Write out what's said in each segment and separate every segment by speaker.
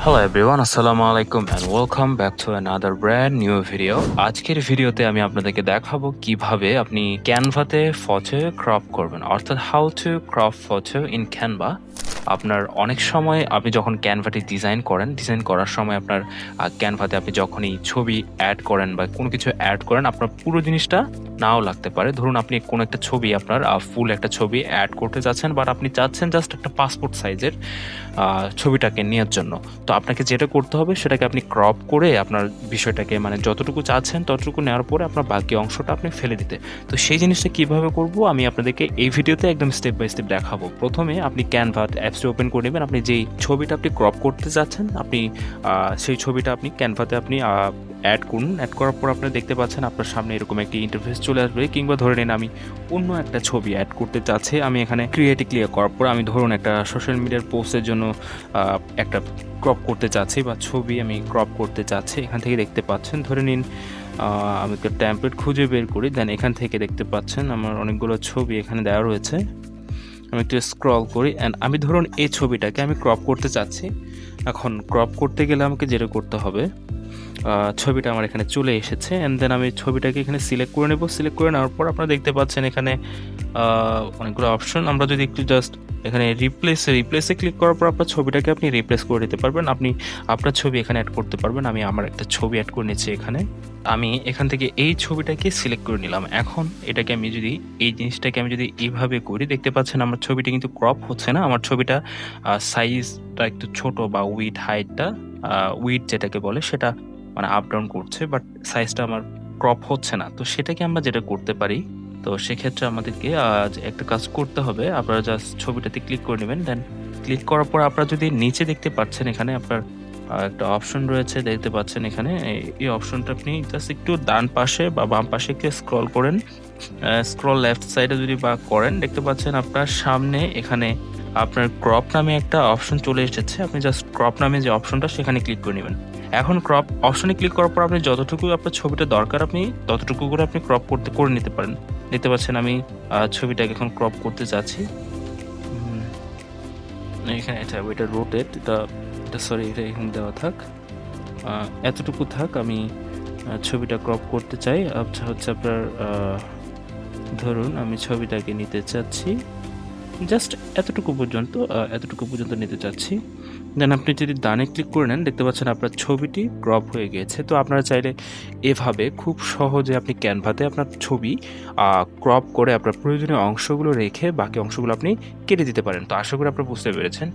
Speaker 1: Hello everyone, আসসালামু আলাইকুম and welcome back to another brand new video. আজকের ভিডিওতে আমি আপনাদেরকে দেখাবো কিভাবে আপনি ক্যানভাতে ফটো ক্রপ করবেন, অর্থাৎ how to crop photo in Canva. আপনার অনেক সময় আপনি যখন ক্যানভাটি ডিজাইন করার সময় আপনার ক্যানভাতে আপনি যখনই ছবি অ্যাড করেন বা কোনো কিছু অ্যাড করেন, আপনার পুরো জিনিসটা নাও লাগতে পারে। ধরুন আপনি কোনো একটা ছবি, আপনার ফুল একটা ছবি অ্যাড করতে যাচ্ছেন, বাট আপনি চাচ্ছেন জাস্ট একটা পাসপোর্ট সাইজের ছবিটাকে নেওয়ার জন্য। তো আপনাকে যেটা করতে হবে সেটাকে আপনি ক্রপ করে আপনার বিষয়টাকে মানে যতটুকু চাচ্ছেন ততটুকু নেওয়ার পরে আপনার বাকি অংশটা আপনি ফেলে দিতে। তো সেই জিনিসটা কিভাবে করব আমি আপনাদেরকে এই ভিডিওতে একদম স্টেপ বাই স্টেপ দেখাবো। প্রথমে আপনি ক্যানভা অ্যাপসটি ওপেন করে নেবেন। আপনি যেই ছবিটা আপনি ক্রপ করতে যাচ্ছেন, আপনি সেই ছবিটা আপনি ক্যানভাতে আপনি অ্যাড করুন। অ্যাড করার পর আপনি দেখতে পাচ্ছেন আপনার সামনে এরকম একটি ইন্টারফেস চলে আসবে। কিংবা ধরে নিন আমি অন্য একটা ছবি অ্যাড করতে চাচ্ছি, আমি এখানে ক্রিয়েটে ক্লিক করার পর আমি ধরুন একটা সোশ্যাল মিডিয়ার পোস্টের জন্য একটা ক্রপ করতে চাচ্ছি বা ছবি আমি ক্রপ করতে চাচ্ছি। এখান থেকে দেখতে পাচ্ছেন, ধরে নিন আমি একটা টেমপ্লেট খুঁজে বের করি, দেন এখান থেকে দেখতে পাচ্ছেন আমার অনেকগুলো ছবি এখানে দেওয়া রয়েছে। আমি একটু স্ক্রল করি অ্যান্ড আমি ধরুন এই ছবিটাকে আমি ক্রপ করতে চাচ্ছি। এখন ক্রপ করতে গেলে আমাকে যেটা করতে হবে, ছবিটা আমার এখানে চলে এসেছে অ্যান্ড দেন আমি ছবিটাকে এখানে সিলেক্ট করে নেব। সিলেক্ট করে নেওয়ার পর আপনারা দেখতে পাচ্ছেন এখানে অনেকগুলো অপশন। আমরা যদি একটু জাস্ট এখানে রিপ্লেসে ক্লিক করার পর আপনার ছবিটাকে আপনি রিপ্লেস করে দিতে পারবেন। আপনি আপনার ছবি এখানে অ্যাড করতে পারবেন। আমি আমার একটা ছবি অ্যাড করে নিচ্ছি এখানে। আমি এখান থেকে এই ছবিটাকে সিলেক্ট করে নিলাম। এখন এটাকে আমি যদি এই জিনিসটাকে আমি যদি এইভাবে করি, দেখতে পাচ্ছেন আমার ছবিটা কিন্তু ক্রপ হচ্ছে না। আমার ছবিটা সাইজটা একটু ছোট বা হাইটটা যেটাকে বলে সেটা মানে আপ ডাউন করছে, বাট সাইজটা আমার ক্রপ হচ্ছে না। তো সেটাকে আমরা যেটা করতে পারি, তো সেক্ষেত্রে আমাদেরকে একটা কাজ করতে হবে। আপনারা জাস্ট ছবিটাতে ক্লিক করে নেবেন। দেন ক্লিক করার পর আপনারা যদি নিচে দেখতে পাচ্ছেন এখানে আপনার একটা অপশন রয়েছে, দেখতে পাচ্ছেন এখানে এই অপশনটা আপনি জাস্ট একটু ডান পাশে বা বাম পাশে একটু স্ক্রল করেন। স্ক্রল লেফট সাইডে যদি বা করেন, দেখতে পাচ্ছেন আপনার সামনে এখানে আপনার ক্রপ নামে একটা অপশন চলে এসেছে। আপনি জাস্ট ক্রপ নামে যে অপশনটা সেখানে ক্লিক করে নেবেন। এখন ক্রপ অপশনে ক্লিক করার পর আপনি যতটুকু আপনার ছবিটা দরকার আপনি ততটুকু করে আপনি ক্রপ করে নিতে পারেন। দেখতে পাচ্ছেন আমি ছবিটাকে এখন ক্রপ করতে চাচ্ছি। এখানে এটা রোটেট, এটা সরি, এটা এখানে দেওয়া থাক, এতটুকু থাক। আমি ছবিটা ক্রপ করতে চাই। আচ্ছা হচ্ছে আপনার ধরুন আমি ছবিটাকে নিতে চাচ্ছি জাস্ট এতটুকু পর্যন্ত নিতে চাচ্ছি। দেন আপনি যদি ডানে ক্লিক করে নেন, দেখতে পাচ্ছেন আপনার ছবিটি ক্রপ হয়ে গিয়েছে। তো আপনারা চাইলে এভাবে খুব সহজে আপনি ক্যানভাতে আপনার ছবি ক্রপ করে আপনার প্রয়োজনীয় অংশগুলো রেখে বাকি অংশগুলো আপনি কেটে দিতে পারেন। তো আশা করি আপনারা বুঝতে পেরেছেন।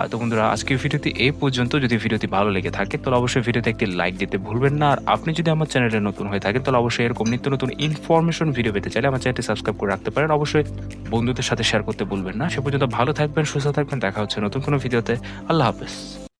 Speaker 1: তো বন্ধুরা, আজকের ভিডিওটি এই পর্যন্ত। যদি ভিডিওটি ভালো লেগে থাকে তাহলে অবশ্যই ভিডিওতে একটি লাইক দিতে ভুলবেন না। আর আপনি যদি আমার চ্যানেলে নতুন হয়ে থাকেন তাহলে অবশ্যই এরকম নিত্য নতুন ইনফরমেশন ভিডিও পেতে চাইলে আমার চ্যানেলটি সাবস্ক্রাইব করে রাখতে পারেন। অবশ্যই বন্ধুদের সাথে শেয়ার করতে ভুলবেন না। সে পর্যন্ত ভালো থাকবেন, সুস্থ থাকবেন। দেখা হচ্ছে নতুন কোনো ভিডিওতে। আল্লাহ হাফেজ।